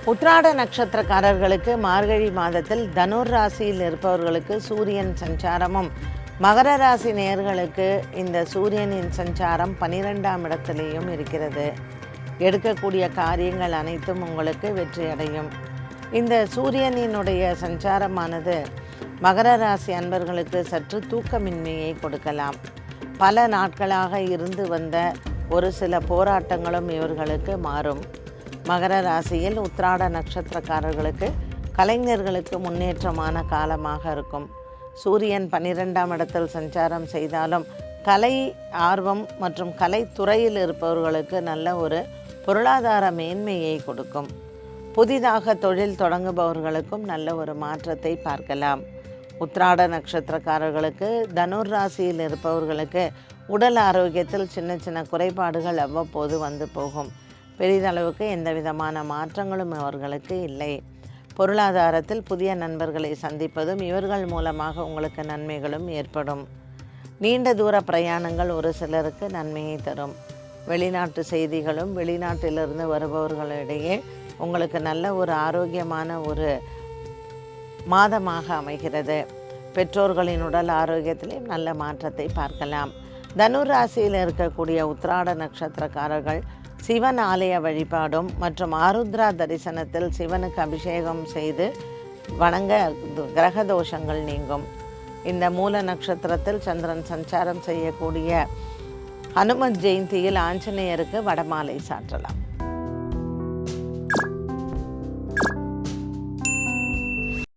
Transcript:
உத்திராட நட்சத்திரக்காரர்களுக்கு மார்கழி மாதத்தில் தனுர் ராசியில் இருப்பவர்களுக்கு சூரியன் சஞ்சாரமும், மகர ராசி நேயர்களுக்கு இந்த சூரியனின் சஞ்சாரம் 12ஆம் இடத்திலேயும் இருக்கிறது. எடுக்கக்கூடிய காரியங்கள் அனைத்தும் உங்களுக்கு வெற்றியடையும். இந்த சூரியனினுடைய சஞ்சாரமானது மகர ராசி அன்பர்களுக்கு சற்று தூக்கமின்மையை கொடுக்கலாம். பல நாட்களாக இருந்து வந்த ஒரு சில போராட்டங்களும் இவர்களுக்கு மாறும். மகர ராசியில் உத்திராட நட்சத்திரக்காரர்களுக்கு கலைஞர்களுக்கு முன்னேற்றமான காலமாக இருக்கும். சூரியன் 12ஆம் இடத்தில் சஞ்சாரம் செய்தாலும் கலை ஆர்வம் மற்றும் கலைத்துறையில் இருப்பவர்களுக்கு நல்ல ஒரு பொருளாதார மேன்மையை கொடுக்கும். புதிதாக தொழில் தொடங்குபவர்களுக்கும் நல்ல ஒரு மாற்றத்தை பார்க்கலாம். உத்திராட நட்சத்திரக்காரர்களுக்கு தனுர் ராசியில் இருப்பவர்களுக்கு உடல் ஆரோக்கியத்தில் சின்ன சின்ன குறைபாடுகள் அவ்வப்போது வந்து போகும். பெரிதளவுக்கு எந்த விதமான மாற்றங்களும் அவர்களுக்கு இல்லை. பொருளாதாரத்தில் புதிய நண்பர்களை சந்திப்பதும் இவர்கள் மூலமாக உங்களுக்கு நன்மைகளும் ஏற்படும். நீண்ட தூர பிரயாணங்கள் ஒரு சிலருக்கு நன்மையை தரும். வெளிநாட்டு செய்திகளும் வெளிநாட்டிலிருந்து வருபவர்களிடையே உங்களுக்கு நல்ல ஒரு ஆரோக்கியமான ஒரு மாதமாக அமைகிறது. பெற்றோர்களின் உடல் ஆரோக்கியத்திலையும் நல்ல மாற்றத்தை பார்க்கலாம். தனுர் ராசியில் இருக்கக்கூடிய உத்திராட நட்சத்திரக்காரர்கள் சிவன் ஆலய வழிபாடும் மற்றும் ஆருத்ரா தரிசனத்தில் சிவனுக்கு அபிஷேகம் செய்து வணங்க கிரக தோஷங்கள் நீங்கும். இந்த மூல நட்சத்திரத்தில் சந்திரன் சஞ்சாரம் செய்யக்கூடிய ஹனுமத் ஜெயந்தியில் ஆஞ்சநேயருக்கு வடமாலை சாற்றலாம்.